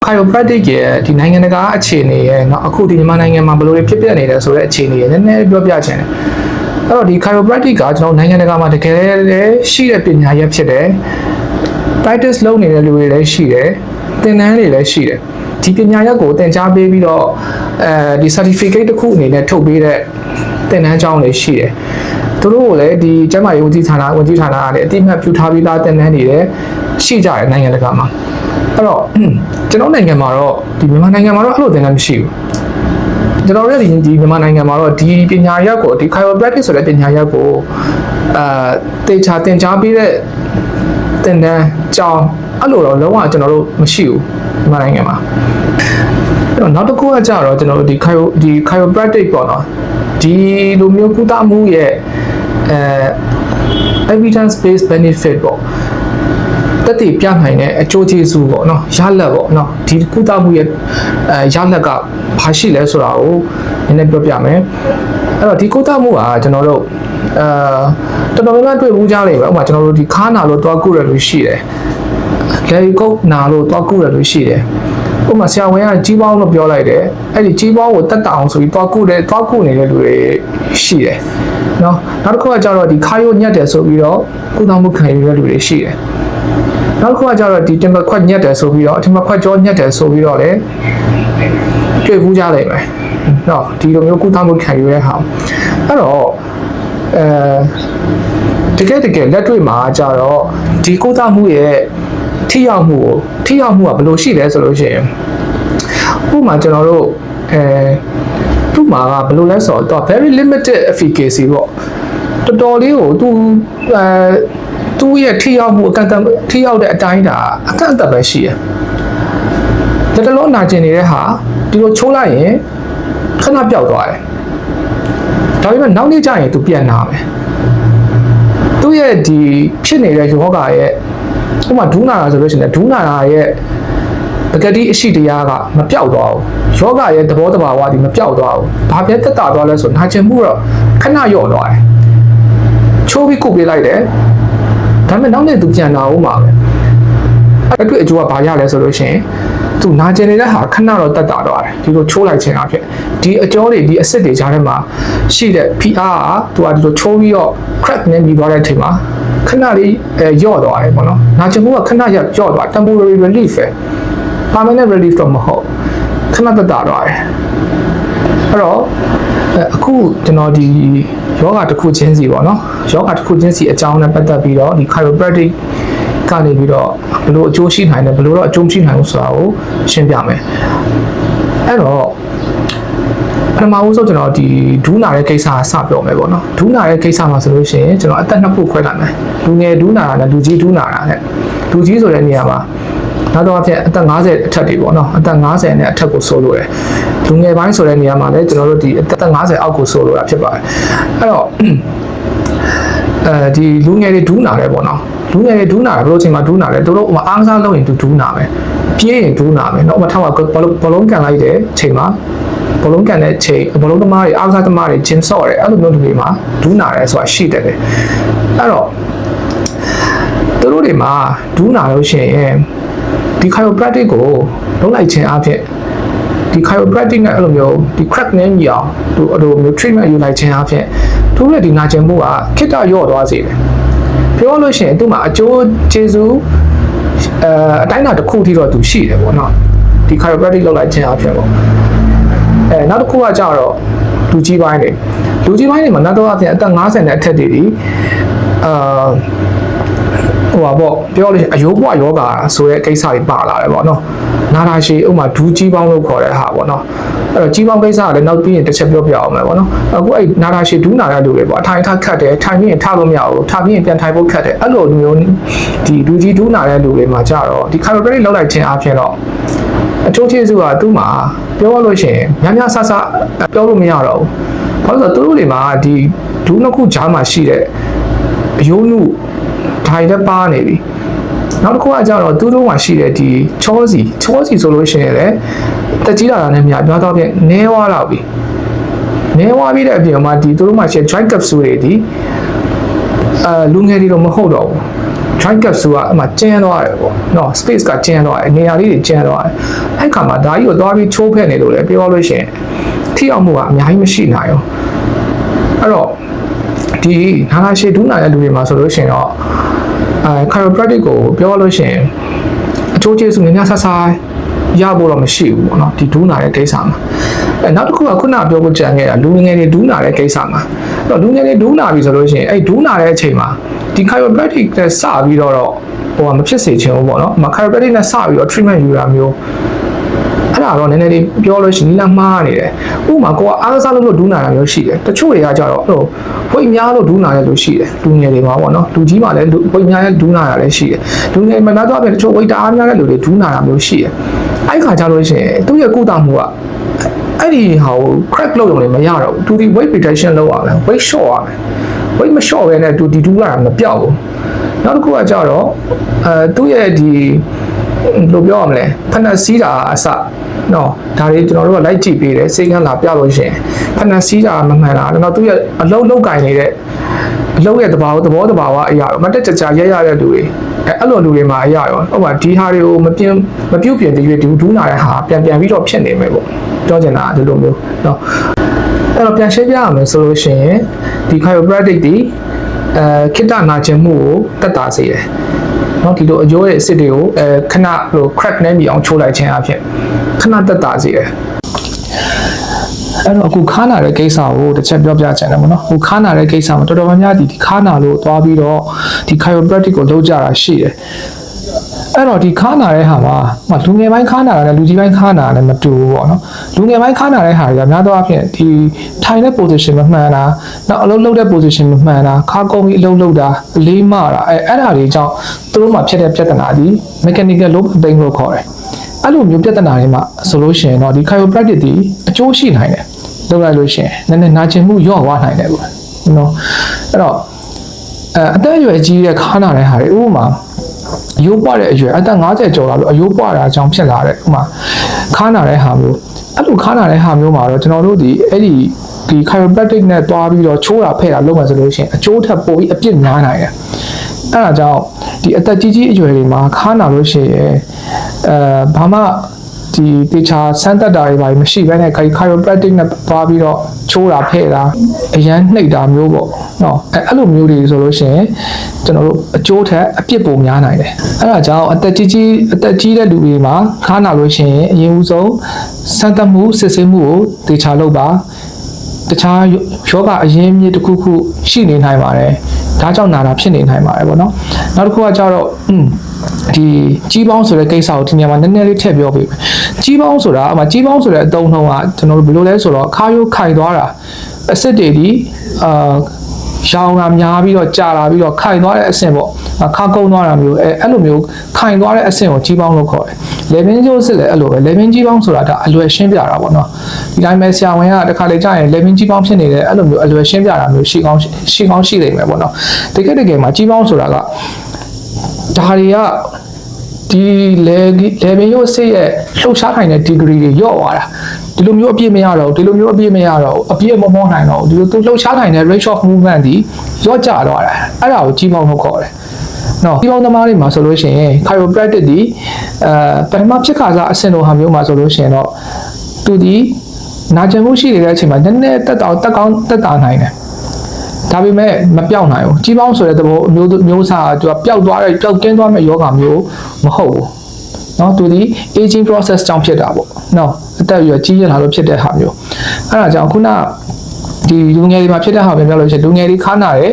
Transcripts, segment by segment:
chiropractic ရဲ့ဒီနိုင်ငံတကာအခြေအနေရဲ့เนาะအခုဒီမြန်မာနိုင်ငံမှာဘယ်လိုဖြစ်ပျက်နေတယ်ဆိုတဲ့အခြေအနေရဲ့နည်းနည်းပြောပြချင်တယ်အဲ့တော့ဒီ chiropractic ကကျွန်တော်နိုင်ငံတကာမှာတကယ်လည်းရှိတဲ့ပညာရပ်ဖြစ်တယ် practice လုပ်နေတဲ့လူတွေလည်းရှိတယ်သင်တန်းတွေလည်းရှိတယ်ဒီပညာရပ်ကိုသင်ကြားပေးပြီးတော့ဒီ certificate တစ်ခုအနေနဲ့ထုတ်ပေးတဲ့သင်တန်းကျောင်းတွေရှိတယ်သူတို့ကိုလည်းဒီကျန်းမာရေးဝန်ကြီးဌာနကလည်းအတိအမှတ်ပြုထားပြီးသားသင်တန်းတွေလည်းရှိကြတယ်နိုင်ငံတကာမှာအဲ့တော့ကျွန်တော်နိုင်ငံမှာတော့ဒီမြန်မာနိုင်ငံမှာတော့အဲ့လိုသင်တန်းမရှိဘူးကျွန်တော်တို့ဒီမြန်မာနိုင်ငံမှာတော့ဒီပညာရပ်ကိုဒီ chiropractic ဆိုတဲ့ပညာရပ်ကိုတေချာသင်ကြားပေးတဲ့သင်တန်းကျောင်းအဲ့လိုတော့လုံးဝကျွန်တော်တို့မရှိဘူးမြန်မာနိုင်ငံမှာအဲ့တော့နောက်တစ်ခုကကြတော့ကျွန်တော်တို့ဒီ chiropractic ပေါ့နော်ဒီလိုမျိုးကုသမှုရဲ့evidence based benefit ပေါ့တက်တည်ပြနိုင်တဲ့အကျိုးကျေးဇူးပေါ့နော်ရလဒ်ပေါ့နော်ဒီကုသမှုရဲ့ရလဒ်ကဘာရှိလဲဆိုတာကိုနည်းနည်းပြောပြမယ်အဲ့တော့ဒီကုသမှုကကျွန်တော်တို့တော်တော်များများတွေ့ဘူးကြလိမ့်မယ်ဥပမာကျွန်တော်တို့ဒီခါနာလို့တွားကုရလို့ရှိတယ်လေကုတ်နာလို့တွားကုရလို့ရှိတယ်ဥပမာဆရာဝန်ကကြီးပေါင်းလို့ပြောလိုက်တယ်အဲ့ဒီကြီးပေါင်းကိုတက်တအောင်ဆိုပြီးတွားကုနေတဲ့လူတွေရှိတယ်နော်နောက်တစ်ခုကကြတော့ဒီခါရိုးညက်တယ်ဆိုပြီးတော့ကုသမှုခံယူရတဲ့လူတွေရှိတယ်နောက်တစ်ခုကကြတော့ဒီတင်မခွက်ညက်တယ်ဆိုပြီးတော့တင်မခွက်ကြောညက်တယ်ဆိုပြီးတော့လည်းတွေ့ဘူးကြလိမ့်မယ်နော်ဒီလိုမျိုးကုသမှုခံယူရတဲ့ဟာအဲ့တော့တကယ်လက်တွေ့မှာကြတော့ဒီကုသမှုရဲ့ထိရောက်မှုကဘယ်လိုရှိလဲဆိုလို့ရှိရင်ဥပမာကျွန်တော်တို့သူ့မှာကဘယ်လိုလဲဆိုတော့ very limited efficacy ပေါ့တော်တော်လေးကိုသူ့ရဲ့ထိရောက်မှုထိရောက်တဲ့အတိုင်းဒါအကန့်အသတ်ပဲရှိရလက်တလုံးနာကျင်နေတဲ့ဟာဒီလိုချိုးလိုက်ရင်ခဏပျောက်သွားတယ်ဒါပေမဲ့နောက်နေ့ကျရင်သူပြန်လာမယ်သူ့ရဲ့ဒီဖြစ်နေတဲ့ယောဂရဲ့ဥပမာဒူးနာတာဆိုလို့ရှိရင်ဒူးနာတာရဲ့ပကတိအရှိတရားကမပြောက်သွားဘူးယောဂရဲ့သဘောတဘာဝဒီမပြောက်သွားဘူးဘာပဲတက်တာသွားလဲဆိုနာကျင်မှုတော့ခဏလျော့သွားတယ်ချိုးပြီးကုတ်ပေးလိုက်တယ်ဒါပေမဲ့နောက်နေ့သူပြန်လာဦးမှာပဲအဲ့တွေ့အကျိုးကဘာရလဲဆိုလို့ရှိရင်သူနာကျင်နေတဲ့ဟာခဏတော့တက်တာသွားတယ်ဒီလိုချိုးလိုက်ခြင်းအဖြစ်ဒီအကျော်တွေဒီအစစ်တွေကြားထဲမှာရှိတဲ့ PR ကသူကဒီလိုချိုးပြီးတော့ crack နဲ့ပြီးသွားတဲ့အချိန်မှာခဏလေးလျော့သွားတယ်ပေါ့နော်နာကျင်မှုကခဏလျော့သွား temporary relief ပဲ permanent relief တော့မဟုတ်ခဏတက်တာသွားတယ်အဲ့တော့အခုကျွန်တော်ဒီယောဂတစ်ခုချင်းစီပေါ့နော်ယောဂတစ်ခုချင်းစီအကြောင်းနဲ့ပတ်သက်ပြီးတော့ဒီ chiropractic ကနေပြီးတော့ဘယ်လိုအကျိုးရှိနိုင်တယ်ဘယ်လိုတော့အကျိုးမရှိနိုင်ဘူးဆိုတာကိုရှင်းပြမယ်အဲ့တော့ပထမဦးဆုံးကျွန်တော်ဒီဒူးနာတဲ့ကိစ္စကစပြောမယ်ပေါ့နော်ဒူးနာတဲ့ကိစ္စမှာဆိုလို့ရှိရင်ကျွန်တော်အသက်နှစ်ခုခွဲလိုက်မယ်လူငယ်ဒူးနာတာနဲ့လူကြီးဒူးနာတာနဲ့လူကြီးဆိုတဲ့နေရာမှာနောက်တော့အဖြစ်အသက်50အထက်တွေပေါ့နော်အသက်50နဲ့အထက်ကိုဆိုလို့ရတယ်လူငယ်ပိုင်းဆိုတဲ့နေရာမှာလည်းကျွန်တော်တို့ဒီအသက်50အောက်ကိုဆိုလို့ရဖြစ်ပါတယ်အဲ့တော့ဒီလူငယ်တွေဒူးနာတယ်ပေါ့နော်လူငယ်တွေဒူးနာတယ်ဘယ်လိုအချိန်မှာဒူးနာလဲသူတို့အားကစားလုပ်ရင်ဒူးနာမယ်ပြေးရင်ဒူးနာမယ်နော်ဥပမာထောက်ကဘလုံးကန်လိုက်တဲ့အချိန်မှာဘလုံးကန်တဲ့အချိန်ဘလုံးသမားတွေအားကစားသမားတွေဂျင်းဆော့တယ်အဲ့လိုမျိုးတွေမှာဒူးနာတယ်ဆိုတာရှိတယ်လေအဲ့တော့သူတို့တွေမှာဒူးနာလို့ရှိရင်ဒီ chiropractic ကိုလုပ်လိုက်ခြင်းအဖြစ်ဒီ chiropractic နဲ့အဲ့လိုမျိုးဒီ crack နဲ့မြောင်သူအဲ့လိုမျိုး treatment ယူလိုက်ခြင်းအဖြစ်သူတို့ရဲ့ဒီနာကျင်မှုကခိတ္တရော့သွားစေတယ်ပြောလို့ရှိရင်သူ့မှာအကျိုးကျေးဇူးအတိုင်းအတာတစ်ခုထိတော့သူရှိတယ်ပေါ့နော်ဒီ chiropractic လုပ်လိုက်ခြင်းအဖြစ်ပေါ့နောက်တစ်ခုကကြတော့လူကြီးပိုင်းတွေမှာနောက်တော့အပြင်အသက်50နဲ့အထက်တွေဒီဟိုပါပေါ့ပြောလို့အယိုးဘွားယောဂါဆိုတဲ့ကိစ္စတွေပါလာတယ်ပေါ့နော်နာတာရှည်ဥမာဒူးကြီးပေါင်းလို့ခေါ်တဲ့ဟာပေါ့နော်အဲ့တော့ကြီးပေါင်းကိစ္စကလည်းနောက်ပြီးရင်တစ်ချက်ပြောပြအောင်မယ်ပေါ့နော်အခုအဲ့နာတာရှည်ဒူးနာတဲ့လူတွေပေါ့အထိုင်ထားခတ်တယ်ထိုင်ပြီးရင်ထားလို့မရဘူးထားပြီးရင်ပြန်ထိုင်ဖို့ခက်တယ်အဲ့လိုမျိုးဒီဒူးကြီးဒူးနာတဲ့လူတွေမှာကြတော့ဒီ chiropractic လောက်လိုက်ခြင်းအပြင်တော့အချို့ကျေးဇူးကသူ့မှာပြောလို့ရှိရင်များဆပြောလို့မရတော့ဘူးဘာလို့လဲဆိုတော့သူတို့တွေမှာဒီဒူးနှစ်ခုကြားမှာရှိတဲ့အယိုးနုထိုင်တဲ့ပါနေပြီနောက်တစ်ခုကကြတော့သူတို့မှာရှိတဲ့ဒီချောစီဆိုလို့ရှိရင်လည်းတက်ကြီးလာတာနဲ့များတော့ပြန်နည်းဝါလာပြီနည်းဝါပြီးတဲ့အပြင်မှာဒီသူတို့မှာရှိတဲ့ joint capsule တွေဒီလူငယ်တွေတော့မဟုတ်တော့ဘူး joint capsule ကအမှကျန်းသွားတယ်ပေါ့နော် space ကကျန်းသွားတယ်နေရာလေးတွေကျန်းသွားတယ်အဲ့ခါမှာဒါကြီးကိုသွားပြီးချိုးဖက်နေလို့လည်းပြောလို့ရှိရင်ထိအောင်မှုကအများကြီးမရှိနိုင်ဘူးအဲ့တော့ဒီနာနာရှည်ဒူးနာတဲ့လူတွေမှာဆိုလို့ရှိရင်တော့chiropractic ကိုပြောလို့ရှိရင်အချိုးကျေးဇူးများများဆဆရဖို့တော့မရှိဘူးပေါ့နော်ဒီဒူးနာတဲ့ကိစ္စမှာနောက်တစ်ခုကခုနပြောဖို့ကြံခဲ့တာလူငယ်တွေဒူးနာတဲ့ကိစ္စမှာအဲ့တော့လူငယ်တွေဒူးနာပြီဆိုလို့ရှိရင်အဲ့ဒူးနာတဲ့အချိန်မှာဒီ chiropractic နဲ့စပြီးတော့ဟိုမဖြစ်စေချင်ဘူးပေါ့နော်။ chiropractic နဲ့စပြီးတော့ treatment ယူတာမျိုးအဲ့ဒါတော့နည်းနည်းလေးပြောလို့ရှိရင်လာမှားနေတယ်။ဥပမာကိုကအားကစားလို့ဒူးနာတာမျိုးရှိတယ်။တချို့တွေကကြတော့ဝိတ်များလို့ဒူးနာတဲ့လူရှိတယ်။လူငယ်တွေမှာပေါ့နော်။လူကြီးမှလည်းဝိတ်များတဲ့ဒူးနာတာလည်းရှိတယ်။လူငယ်မှာတော့တချို့ဝိတ်တအားများတဲ့လူတွေဒူးနာတာမျိုးရှိတယ်။အဲ့ခါကြလို့ရှိရင်သူ့ရဲ့ကုသမှုကအဲ့ဒီဟာကို crack လုပ်လို့လည်းမရတော့ဘူး။သူဒီ weight reduction လုပ်ရမယ်။ weight short ရမယ်။ weight မ short ပဲနဲ့သူဒီဒူးလာတာမပြောက်ဘူး။နောက်တစ်ခုကကြတော့သူ့ရဲ့ဒီဘယ်လိုပြောရမလဲဖဏစီးတာအစနော်ဒါတွေကျွန်တော်တို့ကလိုက်ကြည့်ပေးတယ်စိတ်ကန်းလာပြလို့ရှိရင်ဖဏစီးတာမမှန်တာတော့သူ့ရဲ့အလုံးလောက်ကင်နေတဲ့အလုံးရဲ့သဘောတဘာဝအရာတော့မတက်ကြကြရရတဲ့လူတွေအဲ့လိုလူတွေမှာအရာရောဟုတ်ပါဒီဟာတွေကိုမပြုတ်ပြင်တရွေးဒူးနာတဲ့ဟာပြန်ပြီးတော့ဖြစ်နေမယ်ပေါ့ပြောချင်တာဒီလိုမျိုးနော်အဲ့တော့ပြန်ရှင်းပြရမယ်ဆိုလို့ရှိရင်ဒီ chiropractic ဒီခိတ္တနာကျင်မှုကိုတက်တာစေတယ်နော်ဒီလိုအကျိုးရဲ့အစ်စ်တွေကိုခဏဟို crack နဲ့မြအောင်ချိုးလိုက်ခြင်းအဖြစ်ခဏတက်တာစေတယ်အဲ့တော့အခုခါနာတဲ့ကိစ္စကိုတစ်ချက်ပြောပြချင်တယ်ပေါ့နော်ဟိုခါနာတဲ့ကိစ္စမှာတော်တော်များများဒီခါနာလို့သွားပြီးတော့ဒီ chiropractic ကိုလုပ်ကြတာရှိတယ်အဲ့တော့ဒီခါနာတဲ့ဟာမှာလူငယ်ပိုင်းခါနာတာနဲ့လူကြီးပိုင်းခါနာတာနဲ့မတူဘူးပေါ့နော်လူငယ်ပိုင်းခါနာတဲ့ဟာတွေကများသောအားဖြင့်ဒီထိုင်တဲ့ position မမှန်တာနောက်အလုံးလုံးတဲ့ position မမှန်တာခါကုန်းပြီးအလုံးလုံးတာအလေးမတာအဲ့ဒါတွေကြောင့်သူတို့မှာဖြစ်တဲ့ပြဿနာဒီ mechanical low back pain လို့ခေါ်တယ်အဲ့လိုမျိုးပြဿနာတွေမှာဆိုလို့ရှိရင်တော့ဒီ chiropractic ဒီအကျိုးရှိနိုင်တယ်လုပ်လိုက်လို့ရှိရင်နည်းနည်းနာကျင်မှုလျော့သွားနိုင်တယ်ပေါ့နော်အဲ့တော့အသက်အရွယ်ကြီးတဲ့ခါနာတဲ့ဟာတွေဥပမာအယိုးပွားတဲ့အရွယ်အသက်50ကျော်လာလို့အယိုးပွားတာအကြောင်းဖြစ်လာတဲ့ဥပမာခါနာတဲ့ဟာမျိုးအဲ့လိုခါနာတဲ့ဟာမျိုးမှာတော့ကျွန်တော်တို့ဒီအဲ့ဒီ chiropractic နဲ့တွားပြီးတော့ချိုးတာဖဲ့တာလုပ်မှဆိုလို့ရှိရင်အကျိုးထက်ပိုပြီးအပြစ်များနိုင်တယ်အဲ့ဒါကြောင့်ဒီအသက်ကြီးအရွယ်တွေမှာခါနာလို့ရှိရင်ဘာမှဒီတေချာစမ်းသပ်တာတွေပါမရှိဘဲနဲ့ chiropractic နဲ့သွားပြီးတော့ချိုးတာဖဲ့တာအရန်နှိပ်တာမျိုးပေါ့နော်အဲ့လိုမျိုးတွေဆိုလို့ရှိရင်ကျွန်တော်တို့အကျိုးထက်အပြစ်ပိုများနိုင်တယ်အဲ့ဒါကြောင့်အသက်ကြီးတဲ့လူတွေမှာခါနာလို့ရှိရင်အရင်ဦးဆုံးစမ်းသပ်မှုစစ်ဆေးမှုကိုတေချာလုပ်ပါတခြားယောဂအရင်းမြစ်တစ်ခုခုရှိနေနိုင်ပါတယ်ဒါကြောင့်နာတာဖြစ်နေနိုင်ပါတယ်ပေါ့နော်နောက်တစ်ခုကကြတော့ဒီကြီးပေါင်းဆိုတဲ့ကိစ္စကိုဒီနေရာမှာနည်းနည်းလေးထည့်ပြောပေးမယ်ကြီးပေါင်းဆိုတာအမှကြီးပေါင်းဆိုတဲ့အသုံးနှုန်းကကျွန်တော်တို့ဘယ်လိုလဲဆိုတော့ခါရိုးခိုင်သွားတာအစစ်တွေဒီရောင်တာများပြီးတော့ကြာလာပြီးတော့ခိုင်သွားတဲ့အဆင့်ပေါ့ခါကုန်းသွားတာမျိုးအဲ့လိုမျိုးခိုင်သွားတဲ့အဆင့်ကိုကြီးပေါင်းလို့ခေါ်တယ်လေပင်ကျိုးစစ်လည်းအဲ့လိုပဲလေပင်ကြီးပေါင်းဆိုတာဒါအလွယ်ရှင်းပြတာပေါ့နော်ဒီတိုင်းပဲဆရာဝန်ကတခါလေကြာရင်လေပင်ကြီးပေါင်းဖြစ်နေတယ်အဲ့လိုမျိုးအလွယ်ရှင်းပြတာမျိုးရှိကောင်းရှိနေမယ်ပေါ့နော်တကယ်မှာကြီးပေါင်းဆိုတာကဒါတွေကဒီလေပင်ရိုးစစ်ရဲ့လှုပ်ရှားနိုင်တဲ့ degree တွေညော့သွားတာဒီလိုမျိုးအပြည့်မရတော့ဒီလိုမျိုးအပြည့်မရတော့အပြည့်မမောနိုင်တော့ဒီလိုသူလှုပ်ရှားနိုင်တဲ့ rate of movement ဒီညော့ကျသွားတာအဲ့ဒါကိုကြီးပေါင်းလို့ခေါ်တယ်နော်ကြီးပေါင်းသမားတွေမှာဆိုလို့ရှိရင် chiropractic ဒီပထမဖြစ်ခါစားအဆင့်လိုဟာမျိုးမှာဆိုလို့ရှိရင်တော့သူဒီနာကျင်မှုရှိနေတဲ့အချိန်မှာနည်းနည်းတက်တာနိုင်တယ်ဒါပေမဲ့မပြောင်းနိုင်ဘူးကြီးပေါင်းဆိုတဲ့သဘောမျိုးစားသူကပျောက်ကင်းသွားမဲ့ယောဂမျိုးမဟုတ်ဘူးเนาะသူဒီ aging process ကြောင့်ဖြစ်တာပေါ့เนาะအသက်အရွယ်ကြီးရလာလို့ဖြစ်တဲ့ဟာမျိုးအဲ့ဒါကြောင့်ခုနဒီလူငယ်တွေမှာဖြစ်တဲ့ဟာပဲပြောလို့ရှိရင်လူငယ်တွေခါနာတယ်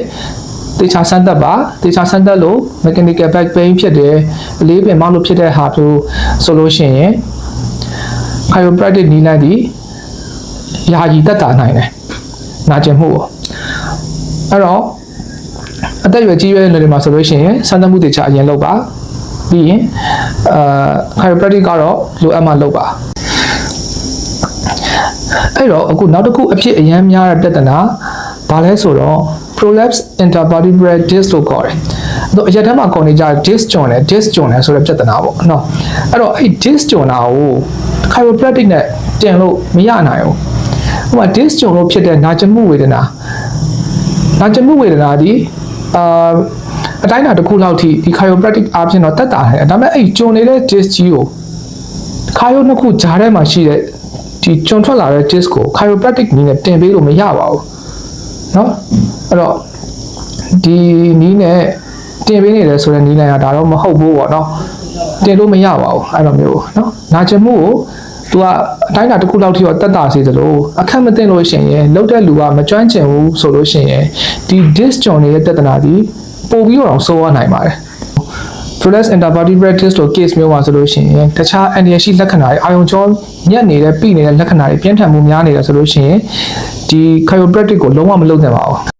တေချာစမ်းသပ်ပါတေချာစမ်းသပ်လို့ mechanical back pain ဖြစ်တယ်အလေးပင်မောက်လို့ဖြစ်တဲ့ဟာမျိုးဆိုလို့ရှိရင် chiropractic နည်းလမ်းဒီယာယီတက်တာနိုင်တယ်နာကျင်မှုပေါ့အဲ့တော့အသက်အရွယ်ကြီးရွယ်တဲ့လူတွေမှာဆိုလို့ရှိရင်စမ်းသပ်မှုတေချာအရင်လုပ်ပါပြီးရင်chiropractic ကတော့လိုအပ်မှလုပ်ပါအဲ့တော့အခုနောက်တစ်ခုအဖြစ်အရန်များတဲ့ပြဿနာဘာလဲဆိုတော့ prolapse intervertebral disc လို့ခေါ်တယ်။အဲ့အရက်ထဲမှာခေါ်နေကြ disc ကျွန်းတယ်ဆိုတဲ့ပြဿနာပေါ့နော်။အဲ့တော့အဲ့ disc ကျွန်းတာကို chiropractic နဲ့တင်လို့မရနိုင်ဘူး။ဟိုမှာ disc ကျွန်းလို့ဖြစ်တဲ့နာကျင်မှုဝေဒနာဒီ အတိုင်းအတာတစ်ခုလောက်ထိဒီ chiropractic အားဖြင့်တော့တက်တာတယ်ဒါပေမဲ့အဲ့ကျွန်းနေတဲ့ disc ကြီးကိုခါရုံနှစ်ခုဂျားထဲမှာရှိတဲ့ဒီကျွန်းထွက်လာတဲ့ disc ကို chiropractic နည်းနဲ့တင်ပေးလို့မရပါဘူးเนาะအဲ့တော့ဒီနည်းနဲ့တင်ပေးနေတယ်ဆိုတဲ့နည်းလမ်းကဒါတော့မဟုတ်ဘူးပေါ့เนาะတင်လို့မရပါဘူးအဲ့လိုမျိုးเนาะနာကျင်မှုကိုသူကအတိုင်းအတာတစ်ခုလောက်ထိတော့တက်တာစေသလိုအခက်မသိလို့ရှိရင်လောက်တဲ့လူကမကျွမ်းကျင်ဘူးဆိုလို့ရှိရင်ဒီ disc ကျွန်းနေတဲ့ပြဿနာဒီပို့ပြီးတော့ဆိုးရနိုင်ပါတယ် Prolapse intervertebral disc လို့ case မျိုးပါဆိုလို့ရှိရင်တခြားအန်ဒီရရှိလက္ခဏာတွေအာယုံကြောညက်နေတဲ့ပြိနေတဲ့လက္ခဏာတွေပြင်းထန်မှုများနေတယ်ဆိုလို့ရှိရင်ဒီ chiropractic ကိုလုံးဝမလုပ်သင့်ပါဘူး